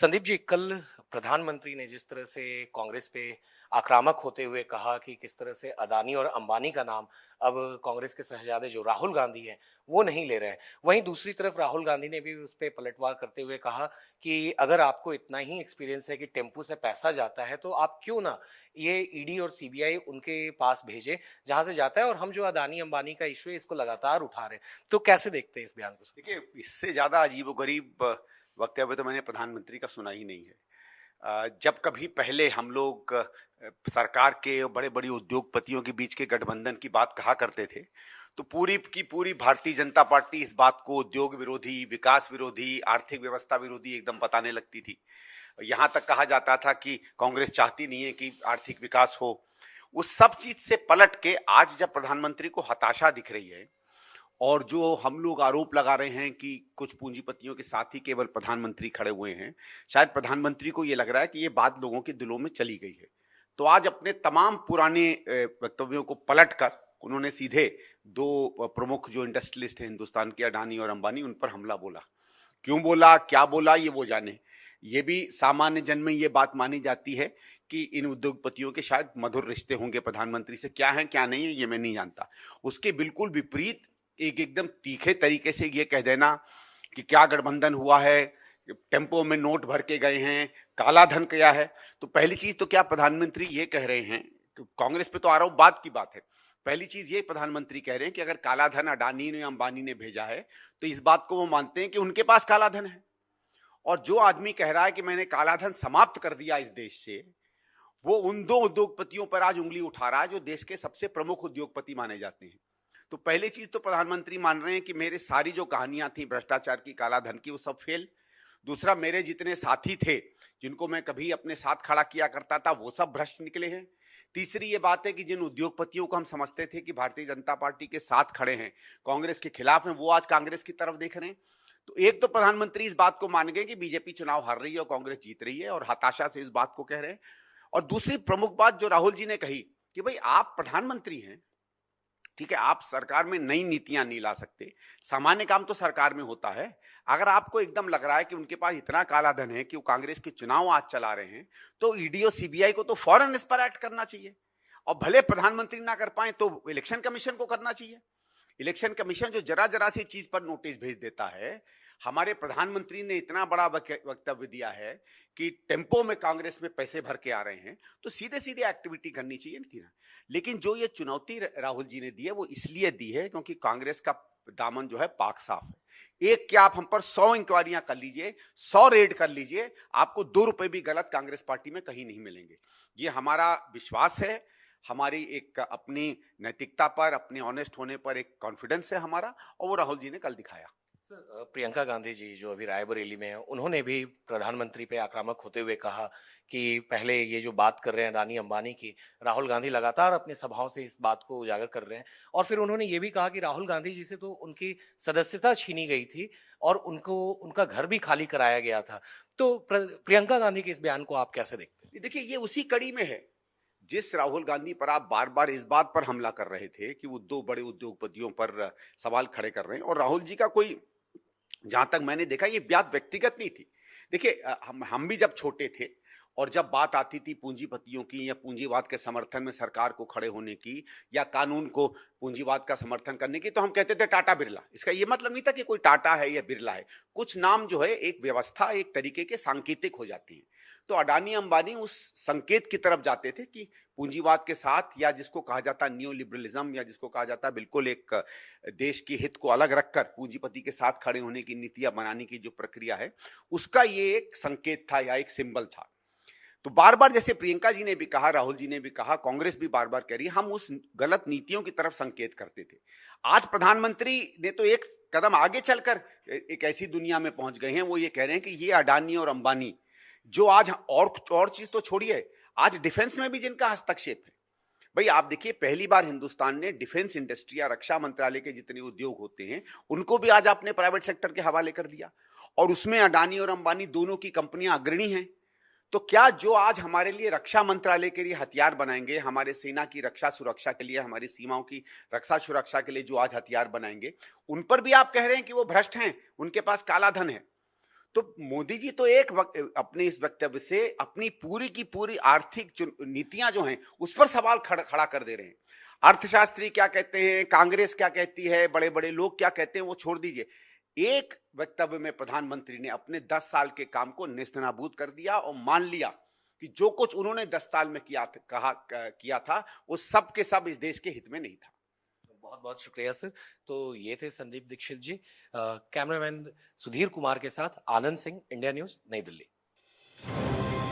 संदीप जी, कल प्रधानमंत्री ने जिस तरह से कांग्रेस पे आक्रामक होते हुए कहा कि किस तरह से अदानी और अंबानी का नाम अब कांग्रेस के शहजादे जो राहुल गांधी हैं वो नहीं ले रहे हैं। वहीं दूसरी तरफ राहुल गांधी ने भी उस पर पलटवार करते हुए कहा कि अगर आपको इतना ही एक्सपीरियंस है कि टेम्पू से पैसा जाता है तो आप क्यों ना ये ईडी और सीबीआई उनके पास भेजे जहां से जाता है, और हम जो अदानी अंबानी का इशू है इसको लगातार उठा रहे हैं। तो कैसे देखते हैं इस बयान को? देखिए, इससे ज़्यादा अजीबोगरीब वक्तव्य तो मैंने प्रधानमंत्री का सुना ही नहीं है। जब कभी पहले हम लोग सरकार के बड़े बड़े उद्योगपतियों के बीच के गठबंधन की बात कहा करते थे, तो पूरी की पूरी भारतीय जनता पार्टी इस बात को उद्योग विरोधी, विकास विरोधी, आर्थिक व्यवस्था विरोधी एकदम बताने लगती थी। यहाँ तक कहा जाता था कि कांग्रेस चाहती नहीं है कि आर्थिक विकास हो। उस सब चीज से पलट के आज जब प्रधानमंत्री को हताशा दिख रही है और जो हम लोग आरोप लगा रहे हैं कि कुछ पूंजीपतियों के साथ ही केवल प्रधानमंत्री खड़े हुए हैं, शायद प्रधानमंत्री को ये लग रहा है कि ये बात लोगों के दिलों में चली गई है। तो आज अपने तमाम पुराने वक्तव्यों को पलटकर उन्होंने सीधे दो प्रमुख जो इंडस्ट्रियलिस्ट हैं हिंदुस्तान के, अडानी और अंबानी, उन पर हमला बोला। क्यों बोला, क्या बोला, ये वो जाने। ये भी सामान्य जन में ये बात मानी जाती है कि इन उद्योगपतियों के शायद मधुर रिश्ते होंगे प्रधानमंत्री से। क्या है क्या नहीं है ये मैं नहीं जानता। उसके बिल्कुल विपरीत एक एकदम तीखे तरीके से ये कह देना कि क्या गठबंधन हुआ है, टेम्पो में नोट भर के गए हैं, काला धन किया है। तो पहली चीज तो क्या प्रधानमंत्री ये कह रहे हैं, कांग्रेस पे तो आरोप बाद की बात है। पहली चीज ये प्रधानमंत्री कह रहे हैं कि अगर काला धन अडानी ने अंबानी ने भेजा है तो इस बात को वो मानते हैं कि उनके पास काला धन है। और जो आदमी कह रहा है कि मैंने काला धन समाप्त कर दिया इस देश से, वो उन दो उद्योगपतियों पर आज उंगली उठा रहा है जो देश के सबसे प्रमुख उद्योगपति माने जाते हैं। तो पहली चीज तो प्रधानमंत्री मान रहे हैं कि मेरे सारी जो कहानियां थी भ्रष्टाचार की, काला धन की, वो सब फेल। दूसरा, मेरे जितने साथी थे जिनको मैं कभी अपने साथ खड़ा किया करता था वो सब भ्रष्ट निकले हैं। तीसरी ये बात है कि जिन उद्योगपतियों को हम समझते थे कि भारतीय जनता पार्टी के साथ खड़े हैं, कांग्रेस के खिलाफ हैं, वो आज कांग्रेस की तरफ देख रहे हैं। तो एक तो प्रधानमंत्री इस बात को मान गए कि बीजेपी चुनाव हार रही है और कांग्रेस जीत रही है और हताशा से इस बात को कह रहे हैं। और दूसरी प्रमुख बात जो राहुल जी ने कही कि भाई आप प्रधानमंत्री हैं, ठीक है, आप सरकार में नई नीतियां नहीं ला सकते, सामान्य काम तो सरकार में होता है। अगर आपको एकदम लग रहा है कि उनके पास इतना काला धन है कि वो कांग्रेस के चुनाव आज चला रहे हैं, तो ईडी और सीबीआई को तो फौरन इस पर एक्ट करना चाहिए। और भले प्रधानमंत्री ना कर पाए तो इलेक्शन कमीशन को करना चाहिए। इलेक्शन कमीशन जो जरा जरा सी चीज पर नोटिस भेज देता है। हमारे प्रधानमंत्री ने इतना बड़ा वक्तव्य दिया है कि टेम्पो में कांग्रेस में पैसे भर के आ रहे हैं, तो सीधे सीधे एक्टिविटी करनी चाहिए थी ना। लेकिन जो ये चुनौती राहुल जी ने दी है वो इसलिए दी है क्योंकि कांग्रेस का दामन जो है पाक साफ है। एक क्या आप हम पर 100 इंक्वायरियां कर लीजिए, 100 रेड कर लीजिए, आपको 2 रुपए भी गलत कांग्रेस पार्टी में कहीं नहीं मिलेंगे। ये हमारा विश्वास है, हमारी एक अपनी नैतिकता पर, अपने ऑनेस्ट होने पर एक कॉन्फिडेंस है हमारा, और वो राहुल जी ने कल दिखाया। सर, प्रियंका गांधी जी जो अभी रायबरेली में हैं, उन्होंने भी प्रधानमंत्री पे आक्रामक होते हुए कहा कि पहले ये जो बात कर रहे हैं अदानी अंबानी की, राहुल गांधी लगातार अपनी सभाओं से इस बात को उजागर कर रहे हैं। और फिर उन्होंने ये भी कहा कि राहुल गांधी जी से तो उनकी सदस्यता छीनी गई थी और उनको उनका घर भी खाली कराया गया था। तो प्रियंका गांधी के इस बयान को आप कैसे देखते हैं? देखिए, ये उसी कड़ी में है जिस राहुल गांधी पर आप बार बार इस बात पर हमला कर रहे थे कि वो 2 बड़े उद्योगपतियों पर सवाल खड़े कर रहे हैं। और राहुल जी का कोई, जहां तक मैंने देखा, ये बात व्यक्तिगत नहीं थी। देखिए, हम भी जब छोटे थे और जब बात आती थी पूंजीपतियों की या पूंजीवाद के समर्थन में सरकार को खड़े होने की या कानून को पूंजीवाद का समर्थन करने की, तो हम कहते थे टाटा बिरला। इसका ये मतलब नहीं था कि कोई टाटा है या बिरला है। कुछ नाम जो है एक व्यवस्था, एक तरीके के सांकेतिक हो जाती हैं। तो अडानी अंबानी उस संकेत की तरफ जाते थे कि पूंजीवाद के साथ, या जिसको कहा जाता है न्यू लिबरलिज्म, या जिसको कहा जाता है बिल्कुल एक देश की हित को अलग रखकर पूंजीपति के साथ खड़े होने की नीतियां बनाने की जो प्रक्रिया है, उसका ये एक संकेत था या एक सिंबल था। तो बार बार, जैसे प्रियंका जी ने भी कहा, राहुल जी ने भी कहा, कांग्रेस भी बार बार कह रही है, हम उस गलत नीतियों की तरफ संकेत करते थे। आज प्रधानमंत्री ने तो एक कदम आगे चलकर एक ऐसी दुनिया में पहुंच गए हैं, वो ये कह रहे हैं कि ये अडानी और अंबानी जो आज, और चीज तो छोड़िए, आज डिफेंस में भी जिनका हस्तक्षेप है। भाई आप देखिए, पहली बार हिंदुस्तान ने डिफेंस इंडस्ट्री या रक्षा मंत्रालय के जितने उद्योग होते हैं उनको भी आज आपने प्राइवेट सेक्टर के हवाले कर दिया, और उसमें अडानी और अंबानी दोनों की कंपनियां अग्रणी हैं। तो क्या जो आज हमारे लिए रक्षा मंत्रालय के लिए हथियार बनाएंगे, हमारे सेना की रक्षा सुरक्षा के लिए, हमारी सीमाओं की रक्षा सुरक्षा के लिए जो आज हथियार बनाएंगे, उन पर भी आप कह रहे हैं कि वो भ्रष्ट हैं, उनके पास काला धन है। तो मोदी जी तो अपने इस वक्तव्य से अपनी पूरी की पूरी आर्थिक जो नीतियां जो हैं उस पर सवाल खड़ा कर दे रहे हैं। अर्थशास्त्री क्या कहते हैं, कांग्रेस क्या कहती है, बड़े बड़े लोग क्या कहते हैं, वो छोड़ दीजिए। एक वक्तव्य में प्रधानमंत्री ने अपने 10 साल के काम को नेस्तनाबूद कर दिया और मान लिया कि जो कुछ उन्होंने 10 साल में किया था वो सब के सब इस देश के हित में नहीं था। बहुत बहुत शुक्रिया सर। तो ये थे संदीप दीक्षित जी। कैमरामैन सुधीर कुमार के साथ आनंद सिंह, इंडिया न्यूज, नई दिल्ली।